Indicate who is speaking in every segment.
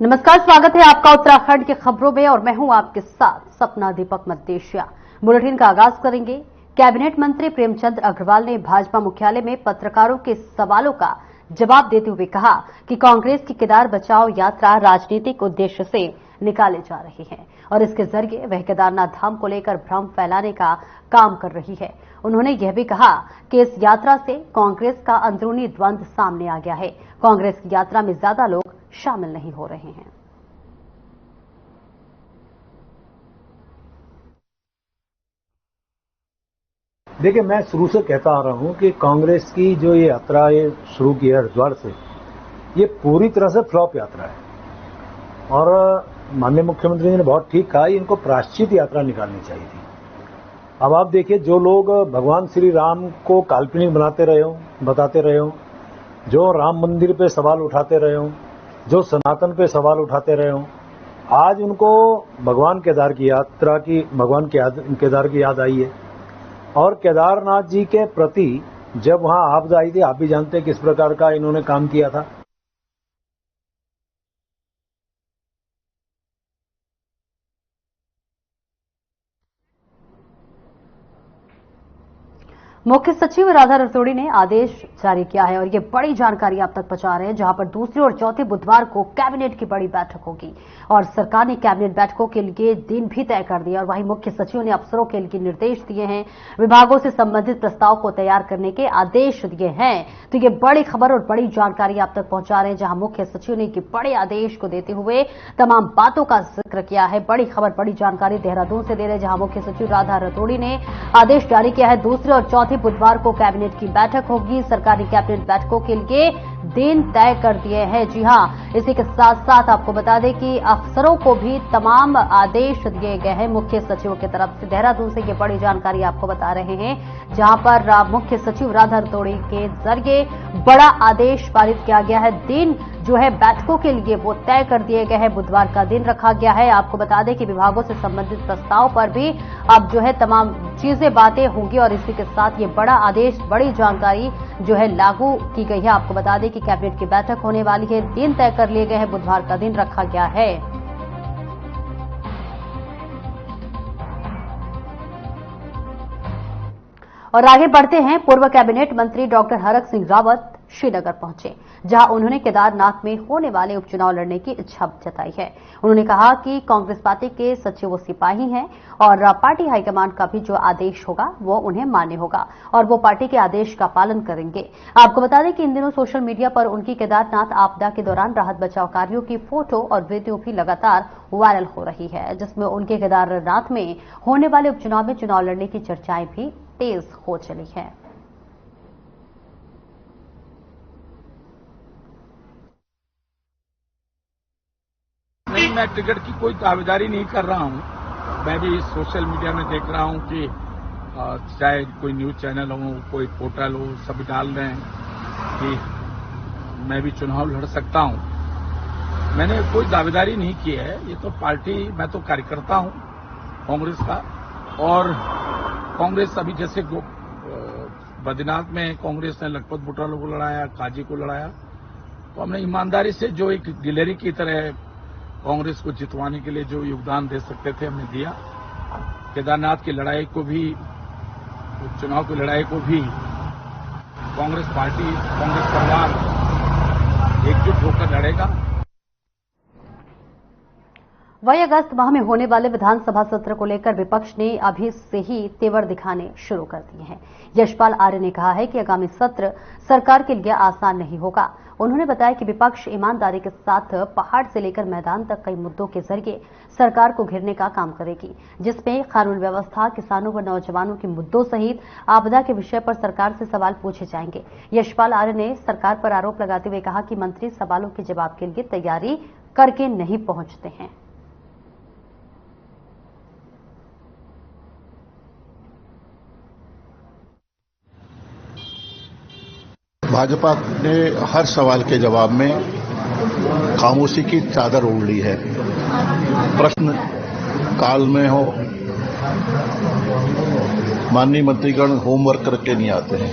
Speaker 1: नमस्कार, स्वागत है आपका उत्तराखंड की खबरों में और मैं हूं आपके साथ सपना दीपक मद्देशिया। बुलेटिन का आगाज करेंगे। कैबिनेट मंत्री प्रेमचंद अग्रवाल ने भाजपा मुख्यालय में पत्रकारों के सवालों का जवाब देते हुए कहा कि कांग्रेस की केदार बचाओ यात्रा राजनीतिक उद्देश्य से निकाली जा रही है और इसके जरिए वह केदारनाथ धाम को लेकर भ्रम फैलाने का काम कर रही है। उन्होंने यह भी कहा कि इस यात्रा से कांग्रेस का अंदरूनी द्वंद्व सामने आ गया है। कांग्रेस की यात्रा में ज्यादा लोग शामिल नहीं हो रहे हैं।
Speaker 2: देखिए, मैं शुरू से कहता आ रहा हूं कि कांग्रेस की जो ये यात्रा ये शुरू की है हरिद्वार से, ये पूरी तरह से फ्लॉप यात्रा है और माननीय मुख्यमंत्री जी ने बहुत ठीक कहा, इनको प्रायश्चित यात्रा निकालनी चाहिए थी। अब आप देखिए, जो लोग भगवान श्री राम को काल्पनिक बताते रहे हो, जो राम मंदिर पे सवाल उठाते रहे हो, जो सनातन पे सवाल उठाते रहे हो, आज उनको भगवान केदार की याद आई है। और केदारनाथ जी के प्रति जब वहां आपदा आई थी, आप भी जानते हैं किस प्रकार का इन्होंने काम किया था।
Speaker 1: मुख्य सचिव राधा रतोड़ी ने आदेश जारी किया है और ये बड़ी जानकारी आप तक पहुंचा रहे हैं, जहां पर दूसरे और चौथे बुधवार को कैबिनेट की बड़ी बैठक होगी और सरकार ने कैबिनेट बैठकों के लिए दिन भी तय कर दिया और वहीं मुख्य सचिव ने अफसरों के लिए निर्देश दिए हैं, विभागों से संबंधित प्रस्ताव को तैयार करने के आदेश दिए हैं। तो ये बड़ी खबर और बड़ी जानकारी आप तक पहुंचा रहे हैं, जहां मुख्य सचिव ने एक बड़े आदेश को देते हुए तमाम बातों का जिक्र किया है। बड़ी खबर, बड़ी जानकारी देहरादून से दे रहे, जहां मुख्य सचिव राधा रतोड़ी ने आदेश जारी किया है। दूसरे और चौथे बुधवार को कैबिनेट की बैठक होगी। सरकार ने कैबिनेट बैठकों के लिए दिन तय कर दिए हैं। जी हां, इसी के साथ साथ आपको बता दें कि अफसरों को भी तमाम आदेश दिए गए हैं मुख्य सचिव की तरफ से। देहरादून से ये बड़ी जानकारी आपको बता रहे हैं, जहां पर मुख्य सचिव राधा रतोड़ी के जरिए बड़ा आदेश पारित किया गया है। दिन जो है बैठकों के लिए वो तय कर दिए गए हैं, बुधवार का दिन रखा गया है। आपको बता दें कि विभागों से संबंधित प्रस्ताव पर भी अब जो है तमाम चीजें बातें होंगी और इसी के साथ ये बड़ा आदेश, बड़ी जानकारी जो है लागू की गई है। आपको बता दें कि कैबिनेट की बैठक होने वाली है, दिन तय कर लिए गए हैं, बुधवार का दिन रखा गया है। और आगे बढ़ते हैं। पूर्व कैबिनेट मंत्री डॉक्टर हरक सिंह रावत श्रीनगर पहुंचे, जहां उन्होंने केदारनाथ में होने वाले उपचुनाव लड़ने की इच्छा जताई है। उन्होंने कहा कि कांग्रेस पार्टी के सच्चे वो सिपाही हैं और पार्टी हाईकमान का भी जो आदेश होगा वो उन्हें मान्य होगा और वो पार्टी के आदेश का पालन करेंगे। आपको बता दें कि इन दिनों सोशल मीडिया पर उनकी केदारनाथ आपदा के दौरान राहत बचाव कार्यों की फोटो और वीडियो भी लगातार वायरल हो रही है, जिसमें उनके केदारनाथ में होने वाले उपचुनाव में चुनाव लड़ने की चर्चाएं भी तेज हो चली है।
Speaker 3: नहीं, मैं टिकट की कोई दावेदारी नहीं कर रहा हूं। मैं भी सोशल मीडिया में देख रहा हूं कि चाहे कोई न्यूज चैनल हो, कोई पोर्टल हो, सब डाल रहे हैं कि मैं भी चुनाव लड़ सकता हूं। मैंने कोई दावेदारी नहीं की है। ये तो पार्टी, मैं तो कार्यकर्ता हूं कांग्रेस का और कांग्रेस अभी जैसे बद्रीनाथ में कांग्रेस ने लखपत बुटालो को लड़ाया, काजी को लड़ाया, तो हमने ईमानदारी से जो एक गिलहरी की तरह कांग्रेस को जितवाने के लिए जो योगदान दे सकते थे हमने दिया। केदारनाथ की लड़ाई को भी, चुनाव की लड़ाई को भी कांग्रेस पार्टी, कांग्रेस परिवार एकजुट होकर लड़ेगा।
Speaker 1: वही अगस्त माह में होने वाले विधानसभा सत्र को लेकर विपक्ष ने अभी से ही तेवर दिखाने शुरू कर दिए हैं। यशपाल आर्य ने कहा है कि आगामी सत्र सरकार के लिए आसान नहीं होगा। उन्होंने बताया कि विपक्ष ईमानदारी के साथ पहाड़ से लेकर मैदान तक कई मुद्दों के जरिए सरकार को घेरने का काम करेगी, जिसमें कानून व्यवस्था, किसानों व नौजवानों के मुद्दों सहित आपदा के विषय पर सरकार से सवाल पूछे जाएंगे। यशपाल आर्य ने सरकार पर आरोप लगाते हुए कहा कि मंत्री सवालों के जवाब के लिए तैयारी करके नहीं पहुंचते हैं।
Speaker 4: भाजपा ने हर सवाल के जवाब में खामोशी की चादर ओढ़ ली है। प्रश्न काल में हो, माननीय मंत्रीगण होमवर्क करके नहीं आते हैं।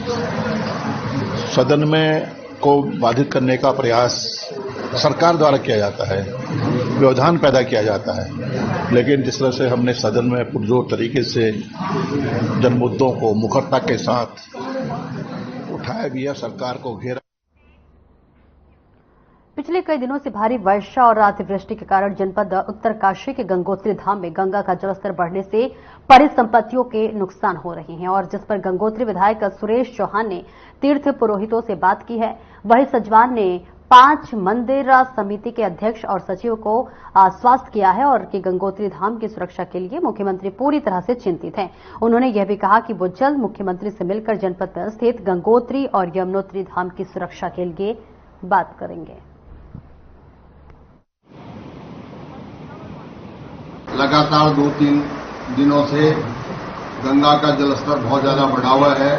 Speaker 4: सदन में को बाधित करने का प्रयास सरकार द्वारा किया जाता है, व्यवधान पैदा किया जाता है। लेकिन जिस तरह से हमने सदन में पुरजोर तरीके से जन मुद्दों को मुखरता के साथ उठाया गया, सरकार को घेरा।
Speaker 1: पिछले कई दिनों से भारी वर्षा और अतिवृष्टि के कारण जनपद उत्तरकाशी के गंगोत्री धाम में गंगा का जलस्तर बढ़ने से परिसंपत्तियों के नुकसान हो रहे हैं, और जिस पर गंगोत्री विधायक सुरेश चौहान ने तीर्थ पुरोहितों से बात की है। वहीं सजवान ने 5 मंदिर समिति के अध्यक्ष और सचिव को आश्वस्त किया है और कि गंगोत्री धाम की सुरक्षा के लिए मुख्यमंत्री पूरी तरह से चिंतित हैं। उन्होंने यह भी कहा कि वो जल्द मुख्यमंत्री से मिलकर जनपद में स्थित गंगोत्री और यमुनोत्री धाम की सुरक्षा के लिए बात करेंगे।
Speaker 5: लगातार 2-3 दिनों से गंगा का जलस्तर बहुत ज्यादा बढ़ा हुआ है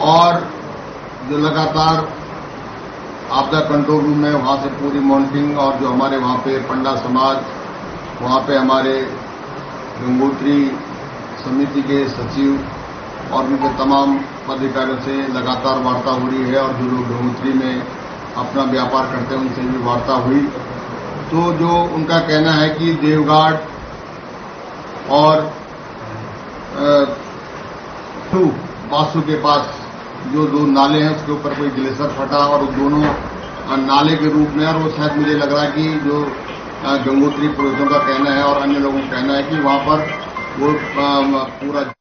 Speaker 5: और जो लगातार आपदा कंट्रोल रूम में वहां से पूरी मॉनिटरिंग और जो हमारे वहां पे पंडा समाज, वहां पे हमारे गंगोत्री समिति के सचिव और उनके तमाम पदाधिकारियों से लगातार वार्ता हो रही है और जो लोग गंगोत्री में अपना व्यापार करते हैं उनसे भी वार्ता हुई। तो जो उनका कहना है कि देवघाट और बासु के पास जो 2 नाले हैं उसके ऊपर कोई ग्लेशियर फटा और दोनों नाले के रूप में, और वो शायद मुझे लग रहा है कि जो गंगोत्री पुरोहितों का कहना है और अन्य लोगों का कहना है कि वहां पर वो पूरा।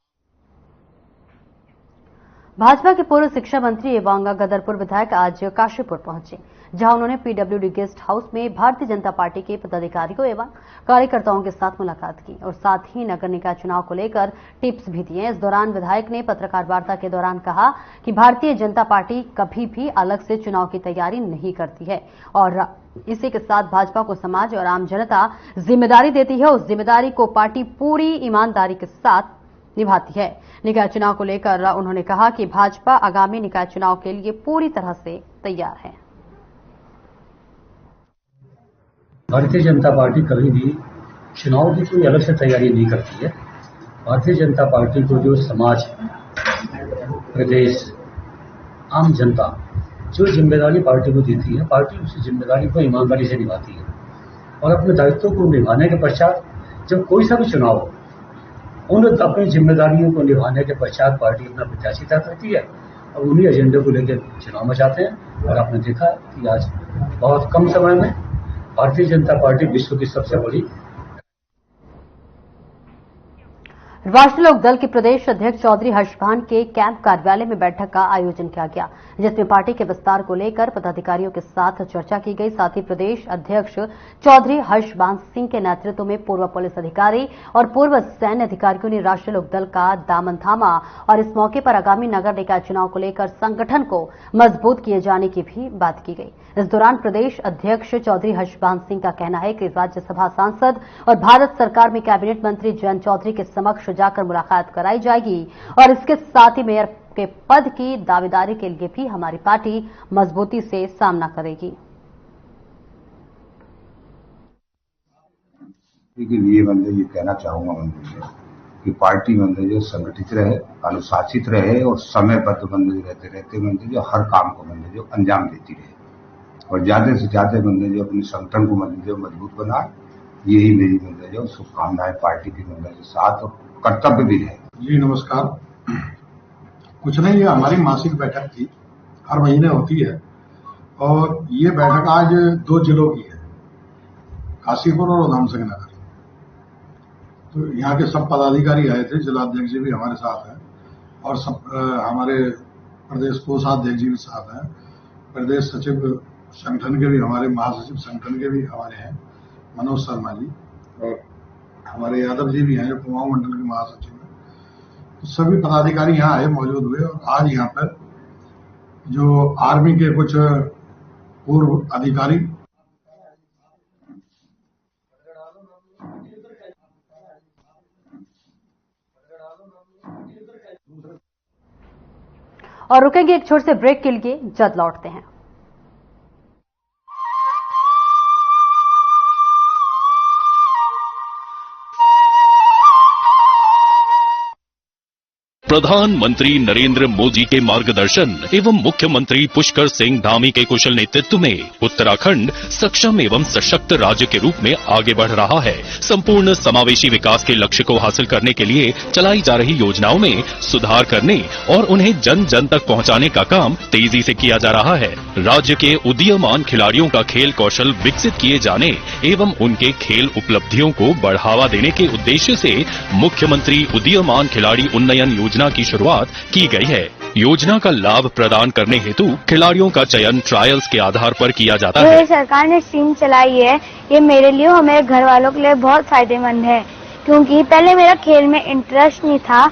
Speaker 1: भाजपा के पूर्व शिक्षा मंत्री एवं गदरपुर विधायक आज काशीपुर पहुंचे, जहां उन्होंने पीडब्ल्यूडी गेस्ट हाउस में भारतीय जनता पार्टी के पदाधिकारियों एवं कार्यकर्ताओं के साथ मुलाकात की और साथ ही नगर निकाय चुनाव को लेकर टिप्स भी दिए। इस दौरान विधायक ने पत्रकार वार्ता के दौरान कहा कि भारतीय जनता पार्टी कभी भी अलग से चुनाव की तैयारी नहीं करती है और इसी के साथ भाजपा को समाज और आम जनता जिम्मेदारी देती है, उस जिम्मेदारी को पार्टी पूरी ईमानदारी के साथ निभाती है। निकाय चुनाव को लेकर उन्होंने कहा कि भाजपा आगामी निकाय चुनाव के लिए पूरी तरह से तैयार है।
Speaker 6: भारतीय जनता पार्टी कभी भी चुनाव की कोई अलग से तैयारी नहीं करती है। भारतीय जनता पार्टी को जो समाज, प्रदेश, आम जनता जो जिम्मेदारी पार्टी को देती है, पार्टी उस जिम्मेदारी को ईमानदारी से निभाती है और अपने दायित्वों को निभाने के पश्चात जब कोई सा भी चुनाव हो, उन अपनी जिम्मेदारियों को निभाने के पश्चात पार्टी अपना प्रत्याशी तय करती है और उन्हीं एजेंडे को लेकर चुनाव में जाते हैं। और आपने देखा कि आज बहुत कम समय में भारतीय जनता पार्टी विश्व की सबसे बड़ी।
Speaker 1: राष्ट्रीय लोक दल के प्रदेश अध्यक्ष चौधरी हर्षभान के कैंप कार्यालय में बैठक का आयोजन किया गया, जिसमें पार्टी के विस्तार को लेकर पदाधिकारियों के साथ चर्चा की गई। साथ ही प्रदेश अध्यक्ष चौधरी हर्षभान सिंह के नेतृत्व में पूर्व पुलिस अधिकारी और पूर्व सैन्य अधिकारियों ने राष्ट्रीय लोक दल का दामन थामा और इस मौके पर आगामी नगर निकाय चुनाव को लेकर संगठन को मजबूत किए जाने की भी बात की गई। इस दौरान प्रदेश अध्यक्ष चौधरी हर्षभान सिंह का कहना है कि राज्यसभा सांसद और भारत सरकार में कैबिनेट मंत्री जयंत चौधरी के समक्ष जाकर मुलाकात कराई जाएगी और इसके साथ ही मेयर के पद की दावेदारी के लिए भी हमारी पार्टी मजबूती से सामना करेगी।
Speaker 7: लेकिन ये बंदे ये कहना चाहूंगा बंदे कि पार्टी बंदे जो संगठित रहे, अनुशासित रहे और समयबद्ध बंदे रहते बंदे जो हर काम को बंदे जो अंजाम देती रहे और ज्यादा से ज्यादा बंदे जो अपने संगठन को बंदे जो मजबूत बनाए, यही मेरी बंदे जो शुभकामनाएं पार्टी के बंदे के साथ और कर्तव्य भी रहे।
Speaker 8: जी नमस्कार। कुछ नहीं, ये हमारी मासिक बैठक थी, हर महीने होती है और ये बैठक आज 2 जिलों की है, काशीपुर और उधमसिंह नगर। तो यहाँ के सब पदाधिकारी आए थे, जिलाध्यक्ष जी भी हमारे साथ हैं और सब हमारे प्रदेश कोषाध्यक्ष जी भी साथ हैं, प्रदेश सचिव संगठन के भी, हमारे महासचिव संगठन के भी हमारे हैं मनोज शर्मा जी, और हमारे यादव जी भी हैं जो कुमाऊं मंडल के महासचिव हैं। तो सभी पदाधिकारी यहाँ आए, मौजूद हुए और आज यहाँ पर जो आर्मी के कुछ पूर्व अधिकारी
Speaker 1: और रुकेंगे एक छोटे से ब्रेक के लिए, जल्द लौटते हैं।
Speaker 9: प्रधानमंत्री नरेंद्र मोदी के मार्गदर्शन एवं मुख्यमंत्री पुष्कर सिंह धामी के कुशल नेतृत्व में उत्तराखंड सक्षम एवं सशक्त राज्य के रूप में आगे बढ़ रहा है। संपूर्ण समावेशी विकास के लक्ष्य को हासिल करने के लिए चलाई जा रही योजनाओं में सुधार करने और उन्हें जन जन तक पहुंचाने का काम तेजी से किया जा रहा है। राज्य के उदीयमान खिलाड़ियों का खेल कौशल विकसित किए जाने एवं उनके खेल उपलब्धियों को बढ़ावा देने के उद्देश्य से मुख्यमंत्री उदीयमान खिलाड़ी उन्नयन योजना की शुरुआत की गई है। योजना का लाभ प्रदान करने हेतु खिलाड़ियों का चयन ट्रायल्स के आधार पर किया जाता है।
Speaker 10: जो सरकार ने स्कीम चलाई है, ये मेरे लिए और मेरे घर वालों के लिए बहुत फायदेमंद है, क्योंकि पहले मेरा खेल में इंटरेस्ट नहीं था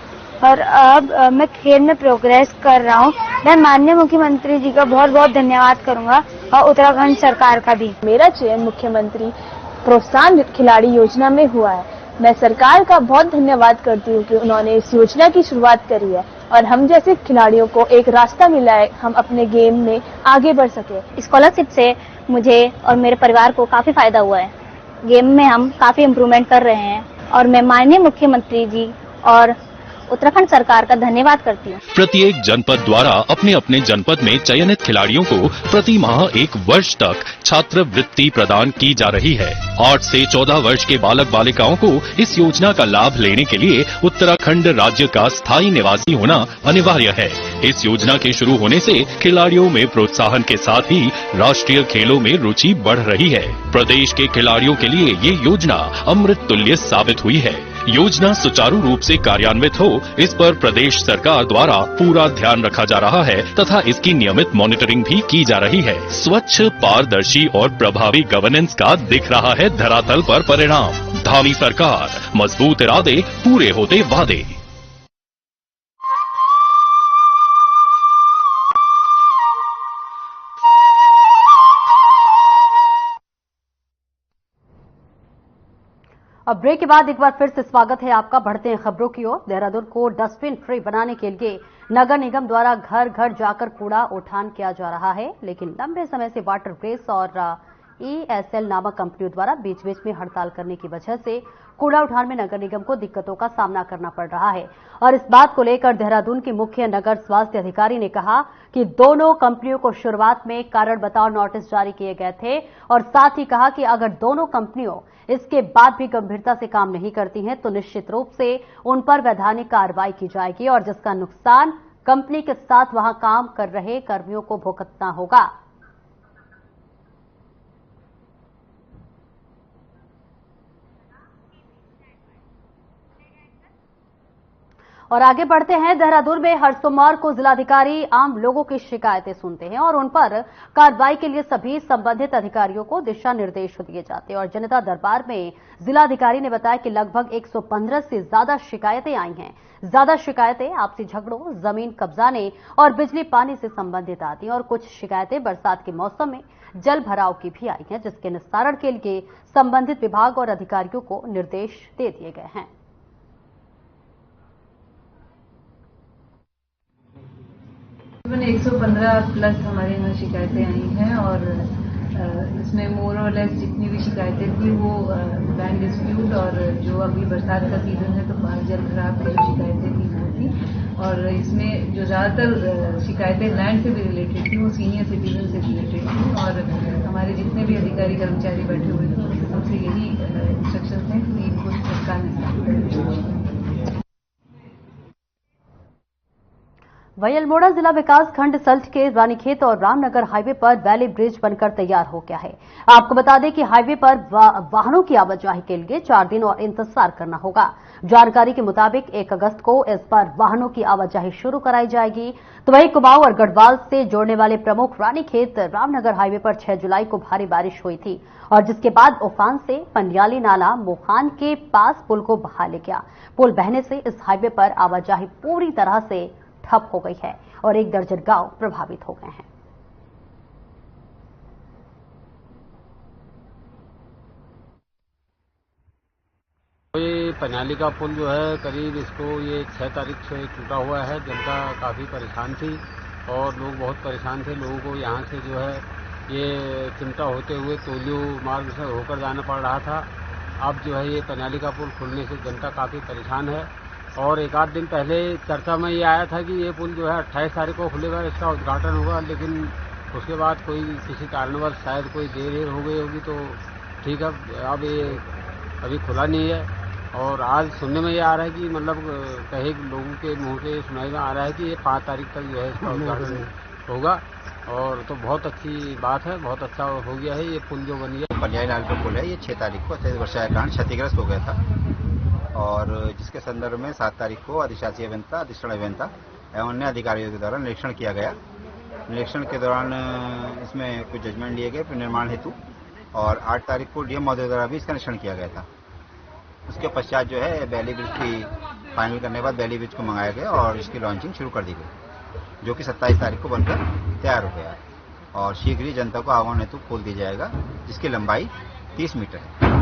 Speaker 10: और अब मैं खेल में प्रोग्रेस कर रहा हूँ। मैं माननीय मुख्यमंत्री जी का बहुत बहुत धन्यवाद करूंगा और उत्तराखंड सरकार का भी।
Speaker 11: मेरा चयन मुख्यमंत्री प्रोत्साहन खिलाड़ी योजना में हुआ है। मैं सरकार का बहुत धन्यवाद करती हूँ कि उन्होंने इस योजना की शुरुआत करी है और हम जैसे खिलाड़ियों को एक रास्ता मिला है, हम अपने गेम में आगे बढ़ सके।
Speaker 10: स्कॉलरशिप से मुझे और मेरे परिवार को काफी फायदा हुआ है। गेम में हम काफी इम्प्रूवमेंट कर रहे हैं और मैं माननीय मुख्यमंत्री जी और उत्तराखंड सरकार का धन्यवाद करती हूँ।
Speaker 9: प्रत्येक जनपद द्वारा अपने अपने जनपद में चयनित खिलाड़ियों को प्रति माह 1 वर्ष तक छात्रवृत्ति प्रदान की जा रही है। 8 से 14 वर्ष के बालक बालिकाओं को इस योजना का लाभ लेने के लिए उत्तराखंड राज्य का स्थायी निवासी होना अनिवार्य है। इस योजना के शुरू होने से खिलाड़ियों में प्रोत्साहन के साथ ही राष्ट्रीय खेलों में रुचि बढ़ रही है। प्रदेश के खिलाड़ियों के लिए ये योजना अमृत तुल्य साबित हुई है। योजना सुचारू रूप से कार्यान्वित हो, इस पर प्रदेश सरकार द्वारा पूरा ध्यान रखा जा रहा है तथा इसकी नियमित मॉनिटरिंग भी की जा रही है। स्वच्छ, पारदर्शी और प्रभावी गवर्नेंस का दिख रहा है धरातल पर परिणाम। धामी सरकार, मजबूत इरादे, पूरे होते वादे।
Speaker 1: अब ब्रेक के बाद एक बार फिर से स्वागत है आपका। बढ़ते हैं खबरों की ओर। देहरादून को डस्टबिन फ्री बनाने के लिए नगर निगम द्वारा घर घर जाकर कूड़ा उठान किया जा रहा है, लेकिन लंबे समय से वाटर ग्रेस और ESL नामक कंपनियों द्वारा बीच बीच में हड़ताल करने की वजह से कूड़ा उठान में नगर निगम को दिक्कतों का सामना करना पड़ रहा है। और इस बात को लेकर देहरादून के मुख्य नगर स्वास्थ्य अधिकारी ने कहा कि दोनों कंपनियों को शुरुआत में कारण बताओ नोटिस जारी किए गए थे और साथ ही कहा कि अगर दोनों कंपनियों इसके बाद भी गंभीरता से काम नहीं करती हैं तो निश्चित रूप से उन पर वैधानिक कार्रवाई की जाएगी और जिसका नुकसान कंपनी के साथ वहां काम कर रहे कर्मियों को भुगतना होगा। और आगे बढ़ते हैं। देहरादून में हर सोमवार को जिलाधिकारी आम लोगों की शिकायतें सुनते हैं और उन पर कार्रवाई के लिए सभी संबंधित अधिकारियों को दिशा निर्देश दिए जाते हैं। और जनता दरबार में जिलाधिकारी ने बताया कि लगभग 115 से ज्यादा शिकायतें आई हैं। ज्यादा शिकायतें आपसी झगड़ों, जमीन कब्जाने और बिजली पानी से संबंधित आती हैं और कुछ शिकायतें बरसात के मौसम में जल भराव की भी आई हैं, जिसके निस्तारण के लिए संबंधित विभाग और अधिकारियों को निर्देश दे दिए गए हैं।
Speaker 12: 115 प्लस हमारे यहाँ शिकायतें आई हैं और इसमें मोर और लेस जितनी भी शिकायतें थी वो लैंड डिस्प्यूट और जो अभी बरसात का सीजन है तो जल भराव की जो शिकायतें थी वो थी। और इसमें जो ज़्यादातर शिकायतें लैंड से भी रिलेटेड थी वो सीनियर सिटीजन से रिलेटेड थी और हमारे जितने भी अधिकारी कर्मचारी बैठे हुए थे उनके सबसे यही इंस्ट्रक्शन थे कि इनको सरकार
Speaker 1: वहीं अल्मोड़ा जिला विकास खंड सल्ट के रानीखेत और रामनगर हाईवे पर वैली ब्रिज बनकर तैयार हो गया है। आपको बता दें कि हाईवे पर वाहनों की आवाजाही के लिए 4 दिन और इंतजार करना होगा। जानकारी के मुताबिक 1 अगस्त को इस पर वाहनों की आवाजाही शुरू कराई जाएगी। तो वहीं कुमाऊं और गढ़वाल से जोड़ने वाले प्रमुख रानीखेत रामनगर हाईवे पर 6 जुलाई को भारी बारिश हुई थी और जिसके बाद उफान से पंडियाली नाला मोखान के पास पुल को बहा ले गया। पुल बहने से इस हाईवे पर आवाजाही पूरी तरह से ठप हो गई है और 1 दर्जन गांव प्रभावित हो गए हैं।
Speaker 13: ये पनियाली का पुल जो है करीब इसको ये 6 तारीख से टूटा हुआ है। जनता काफ़ी परेशान थी और लोग बहुत परेशान थे। लोगों को यहाँ से जो है ये चिमटा होते हुए तोलियो मार्ग से होकर जाना पड़ रहा था। अब जो है ये पनियाली का पुल खुलने से जनता काफ़ी परेशान है। और एक आध दिन पहले चर्चा में ये आया था कि ये पुल जो है 28 तारीख को खुलेगा, इसका उद्घाटन होगा, लेकिन उसके बाद कोई किसी कारणवश शायद कोई देर हो गई होगी, तो ठीक है अब ये अभी खुला नहीं है। और आज सुनने में ये आ रहा है कि मतलब कई लोगों के मुंह से सुनाई में आ रहा है कि ये 5 तारीख तक जो है इसका उद्घाटन होगा, और तो बहुत अच्छी बात है, बहुत अच्छा हो गया है ये पुल जो बन गया।
Speaker 14: बनियाई लाल का पुल है, ये 6 तारीख को अत्यधिक वर्षा के कारण क्षतिग्रस्त हो गया था, और जिसके संदर्भ में 7 तारीख को अधिशासी अभियंता, अधिष्ठान अभियंता एवं अन्य अधिकारियों के द्वारा निरीक्षण किया गया। निरीक्षण के दौरान इसमें कुछ जजमेंट लिए गए निर्माण हेतु, और 8 तारीख को डीएम महोदय द्वारा भी इसका निरीक्षण किया गया था। उसके पश्चात जो है बैली ब्रिज की फाइनल करने के बाद बैली ब्रिज को मंगाया गया और इसकी लॉन्चिंग शुरू कर दी गई, जो कि 27 तारीख को बनकर तैयार हो गया, और शीघ्र ही जनता को आवागमन हेतु खोल दिया जाएगा, जिसकी लंबाई 30 मीटर है।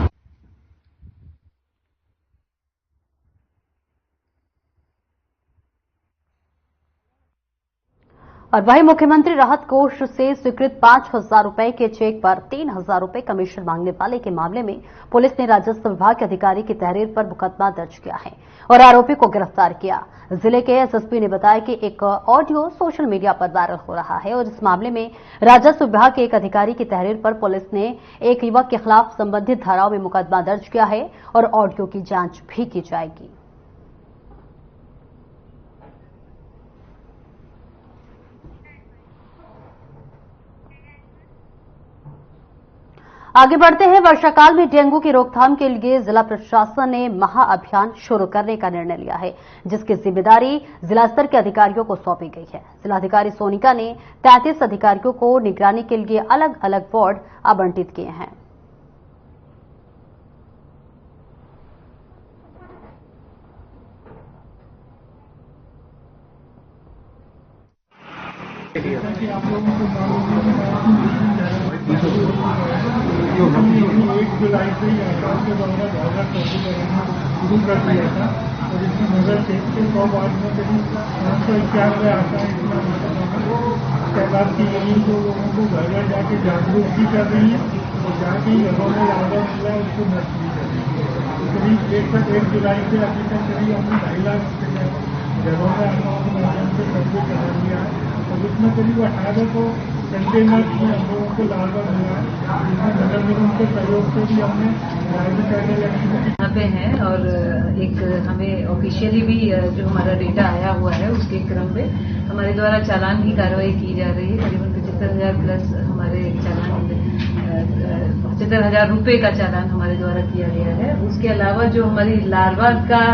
Speaker 1: और वहीं मुख्यमंत्री राहत कोष से स्वीकृत 5,000 रुपए के चेक पर 3,000 रुपए कमीशन मांगने वाले के मामले में पुलिस ने राजस्व विभाग के अधिकारी की तहरीर पर मुकदमा दर्ज किया है और आरोपी को गिरफ्तार किया। जिले के एसएसपी ने बताया कि एक ऑडियो सोशल मीडिया पर वायरल हो रहा है और इस मामले में राजस्व विभाग के एक अधिकारी की तहरीर पर पुलिस ने एक युवक के खिलाफ संबंधित धाराओं में मुकदमा दर्ज किया है और ऑडियो की जांच भी की जाएगी। आगे बढ़ते हैं। वर्षाकाल में डेंगू की रोकथाम के लिए जिला प्रशासन ने महाअभियान शुरू करने का निर्णय लिया है, जिसकी जिम्मेदारी जिला स्तर के अधिकारियों को सौंपी गई है। जिलाधिकारी सोनिका ने 33 अधिकारियों को निगरानी के लिए अलग अलग वार्ड आवंटित किए हैं।
Speaker 15: जो हमने 1 जुलाई से आकाश के द्वारा बाजार शुरू कर दिया था, और इसमें नगर क्षेत्र के 100 वार्ड में करीब 591 आशाएं तैनात की गई, जो लोगों को घर घर जाके जागरूक भी कर रही है और जाके घरों में लावा मिला है उसको नष्ट भी कर रही है। करीब 1 जुलाई से अभी तक करीब हमने 2.5 लाख घरों में आशाओं के माध्यम से सर्वे करा दिया है, और उसमें करीब 18 कंटेनर में हम लोगों को लावा मिला है, जिसमें नगर निगम के सहयोग से भी हमने यहाँ
Speaker 12: पे हैं। और एक हमें ऑफिशियली भी जो हमारा डेटा आया हुआ है उसके क्रम में हमारे द्वारा चालान की कार्रवाई की जा रही है। करीबन 75,000 प्लस हमारे चालान 75,000 रुपए का चालान हमारे द्वारा किया गया है। उसके अलावा जो हमारी लार्वा का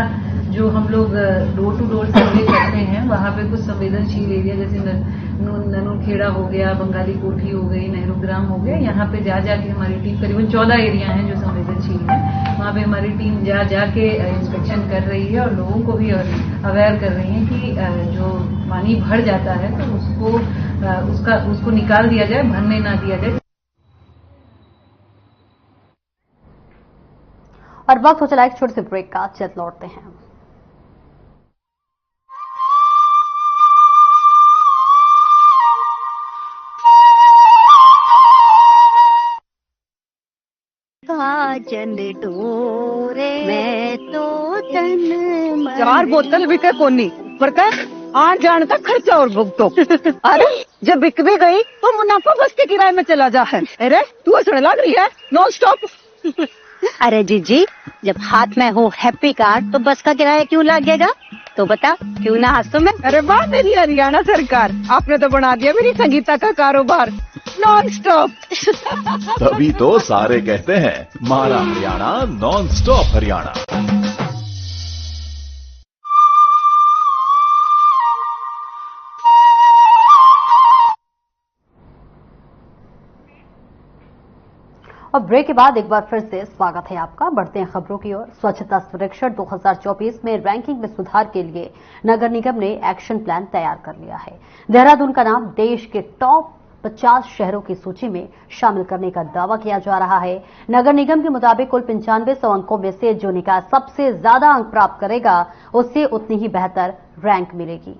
Speaker 12: जो हम लोग डोर टू डोर सर्वे करते हैं, वहाँ पे कुछ संवेदनशील एरिया जैसे ननूखेड़ा हो गया, बंगाली कोठी हो गई, नेहरू ग्राम हो गया, यहाँ पे जा जाके हमारी टीम करीबन 14 एरिया हैं जो संवेदनशील हैं, वहाँ पे हमारी टीम जा जाके इंस्पेक्शन कर रही है और लोगों को भी अवेयर कर रही है कि जो पानी भर जाता है तो उसको निकाल दिया जाए, भरने ना दिया जाए।
Speaker 1: और वक्त हो चला एक छोटे से ब्रेक का, जल्द लौटते हैं।
Speaker 16: चंद टोरे मैं तो तन 4 बोतल बिके कोनी पर का आन जान का खर्चा और भुगतो। अरे जब बिक भी गई तो मुनाफा बस के किराए में चला जा है। अरे तू हंसने लग रही है नॉन स्टॉप। अरे जीजी, जब हाथ में हो हैप्पी कार्ड तो बस का किराया क्यों लगेगा? तो बता क्यों ना हंसो में। अरे वाह मेरी हरियाणा सरकार, आपने तो बना दिया मेरी संगीता का कारोबार नॉन स्टॉप।
Speaker 17: तभी तो सारे कहते हैं मारा हरियाणा नॉन स्टॉप हरियाणा।
Speaker 1: और ब्रेक के बाद एक बार फिर से स्वागत है आपका। बढ़ते हैं खबरों की ओर। स्वच्छता सर्वेक्षण 2024 में रैंकिंग में सुधार के लिए नगर निगम ने एक्शन प्लान तैयार कर लिया है। देहरादून का नाम देश के टॉप 50 शहरों की सूची में शामिल करने का दावा किया जा रहा है। नगर निगम के मुताबिक कुल 9500 अंकों में से जो निकाय सबसे ज्यादा अंक प्राप्त करेगा उससे उतनी ही बेहतर रैंक मिलेगी।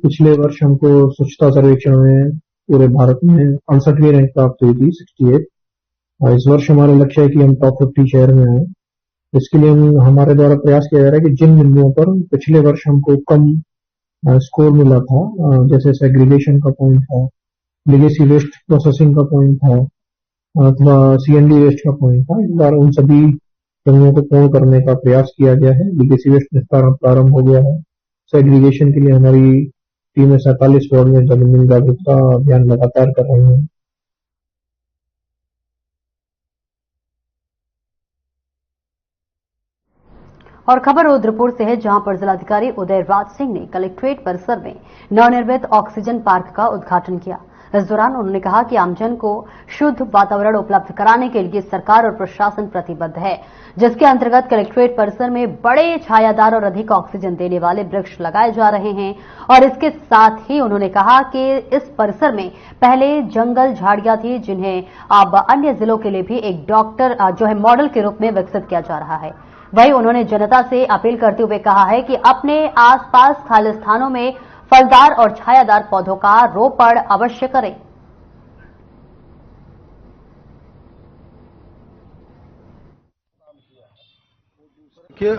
Speaker 18: पिछले वर्ष हमको स्वच्छता सर्वेक्षण में पूरे भारत में 68वीं रैंक प्राप्त हुई थी, 68। और इस वर्ष हमारा लक्ष्य है कि हम टॉप 50 शहर में आए। इसके लिए हमारे द्वारा प्रयास किया जा रहा है कि जिन बिंदुओं पर पिछले वर्ष हमको कम स्कोर मिला था, जैसे सेग्रीगेशन का पॉइंट है, लीगेसी वेस्ट प्रोसेसिंग का पॉइंट है अथवा सीएनडी वेस्ट का पॉइंट था, इस बार उन सभी कमियों को पूर्ण करने का प्रयास किया गया है। लीगेसी वेस्ट निस्तारण प्रारंभ हो गया है। सेग्रीगेशन के लिए हमारी टीमें 47 वार्ड में जमीन जागरूकता अभियान लगातार कर रही है।
Speaker 1: और खबर रुद्रपुर से है, जहां पर जिलाधिकारी उदय राज सिंह ने कलेक्ट्रेट परिसर में नवनिर्मित ऑक्सीजन पार्क का उद्घाटन किया। इस दौरान उन्होंने कहा कि आमजन को शुद्ध वातावरण उपलब्ध कराने के लिए सरकार और प्रशासन प्रतिबद्ध है, जिसके अंतर्गत कलेक्ट्रेट परिसर में बड़े छायादार और अधिक ऑक्सीजन देने वाले वृक्ष लगाए जा रहे हैं। और इसके साथ ही उन्होंने कहा कि इस परिसर में पहले जंगल झाड़ियां थी, जिन्हें अब अन्य जिलों के लिए भी एक डॉक्टर जो है मॉडल के रूप में विकसित किया जा रहा है। वहीं उन्होंने जनता से अपील करते हुए कहा है कि अपने आसपास खाली स्थानों में फलदार और छायादार पौधों का रोपण अवश्य करें।
Speaker 19: देखिए,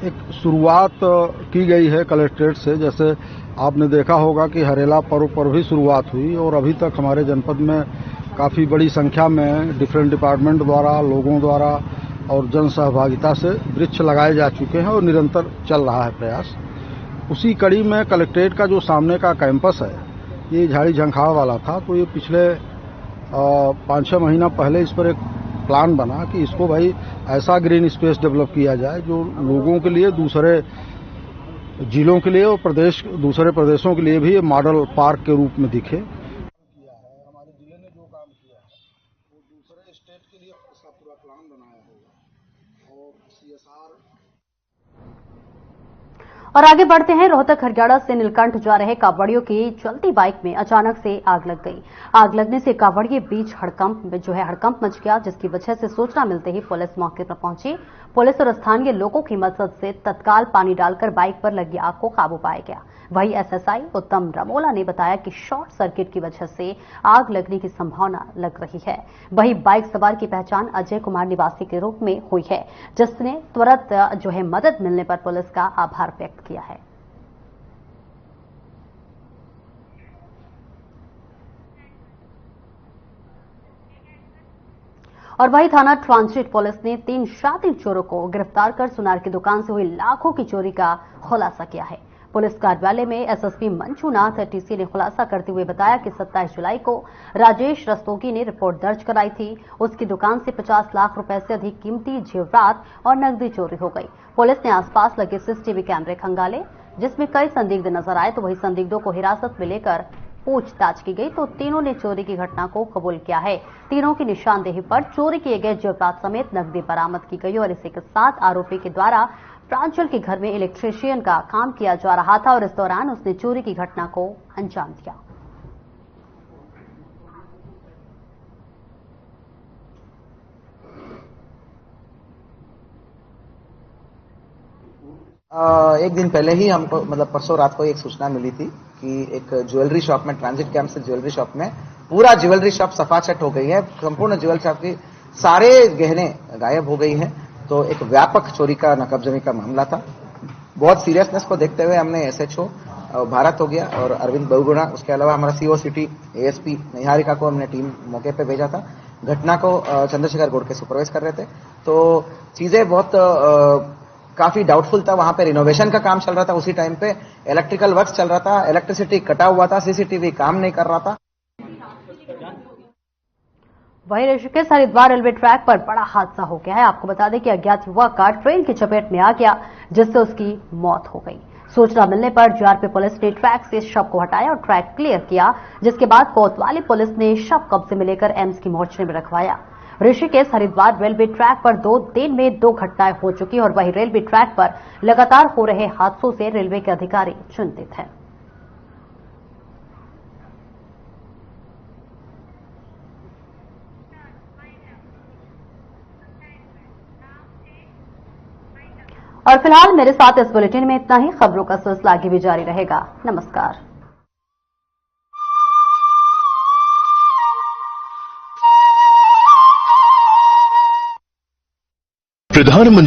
Speaker 19: एक शुरुआत की गई है कलेक्ट्रेट से। जैसे आपने देखा होगा कि हरेला पर्व पर भी शुरुआत हुई और अभी तक हमारे जनपद में काफी बड़ी संख्या में डिफरेंट डिपार्टमेंट द्वारा, लोगों द्वारा और जन सहभागिता से वृक्ष लगाए जा चुके हैं और निरंतर चल रहा है प्रयास। उसी कड़ी में कलेक्ट्रेट का जो सामने का कैंपस है, ये झाड़ी झंखाड़ वाला था, तो ये पिछले 5-6 महीना पहले इस पर एक प्लान बना कि इसको भाई ऐसा ग्रीन स्पेस डेवलप किया जाए जो लोगों के लिए, दूसरे जिलों के लिए और दूसरे प्रदेशों के लिए भी मॉडल पार्क के रूप में दिखे।
Speaker 1: और आगे बढ़ते हैं। रोहतक हरियाणा से नीलकंठ जा रहे कांवड़ियों की चलती बाइक में अचानक से आग लग गई। आग लगने से कांवड़िये बीच हड़कंप मच गया, जिसकी वजह से सूचना मिलते ही पुलिस मौके पर पहुंची। पुलिस और स्थानीय लोगों की मदद से तत्काल पानी डालकर बाइक पर लगी आग को काबू पाया गया। वहीं एसएसआई उत्तम रमोला ने बताया कि शॉर्ट सर्किट की वजह से आग लगने की संभावना लग रही है। वहीं बाइक सवार की पहचान अजय कुमार निवासी के रूप में हुई है, जिसने तुरंत मदद मिलने पर पुलिस का आभार व्यक्त किया है। और वही थाना ट्रांजिट पुलिस ने 3 शातिर चोरों को गिरफ्तार कर सुनार की दुकान से हुई लाखों की चोरी का खुलासा किया है। पुलिस कार्यालय में एसएसपी मंजूनाथ टीसी ने खुलासा करते हुए बताया कि 27 जुलाई को राजेश रस्तोगी ने रिपोर्ट दर्ज कराई थी। उसकी दुकान से 50 लाख रुपए से अधिक कीमती जेवरात और नकदी चोरी हो गई। पुलिस ने आसपास लगे सीसीटीवी कैमरे खंगाले, जिसमें कई संदिग्ध नजर आए, तो वही संदिग्धों को हिरासत में लेकर पूछताछ की गई तो तीनों ने चोरी की घटना को कबूल किया है। तीनों की निशानदेही पर चोरी किए गए जेवरात समेत नकदी बरामद की गई और इसी के साथ आरोपी के द्वारा प्रांचल के घर में इलेक्ट्रीशियन का काम किया जा रहा था और इस दौरान उसने चोरी की घटना को अंजाम दिया।
Speaker 20: एक दिन पहले ही हमको परसों रात को एक सूचना मिली थी कि एक ज्वेलरी शॉप में, ट्रांजिट कैंप से ज्वेलरी शॉप में पूरा ज्वेलरी शॉप सफाचट हो गई है। संपूर्ण ज्वेलरी शॉप की सारे गहने गायब हो गई है। तो एक व्यापक चोरी का नकबजमी का मामला था। बहुत सीरियसनेस को देखते हुए हमने एसएचओ भारत हो गया और अरविंद बहुगुणा, उसके अलावा हमारा सीओ सिटी एएसपी निहारिका को हमने टीम मौके पे भेजा था। घटना को चंद्रशेखर गौड़ के सुपरवाइज कर रहे थे। तो चीजें बहुत काफी डाउटफुल था। वहां पे रिनोवेशन का काम चल रहा था, उसी टाइम पे इलेक्ट्रिकल वर्क्स चल रहा था, इलेक्ट्रिसिटी कटा हुआ था, सीसीटीवी काम नहीं कर रहा था।
Speaker 1: वहीं ऋषिकेश हरिद्वार रेलवे ट्रैक पर बड़ा हादसा हो गया है। आपको बता दें कि अज्ञात युवक का ट्रेन की चपेट में आ गया, जिससे उसकी मौत हो गई। सूचना मिलने पर जीआरपी पुलिस ने ट्रैक से शव को हटाया और ट्रैक क्लियर किया, जिसके बाद कोतवाली पुलिस ने शव कब्जे में लेकर एम्स की मोर्चरी में रखवाया। ऋषिकेश हरिद्वार रेलवे ट्रैक पर 2 दिन में 2 घटनाएं हो चुकी और वहीं रेलवे ट्रैक पर लगातार हो रहे हादसों से रेलवे के अधिकारी चिंतित हैं। और फिलहाल मेरे साथ इस बुलेटिन में इतना ही। खबरों का सिलसिला आगे भी जारी रहेगा। नमस्कार।
Speaker 17: प्रधानमंत्री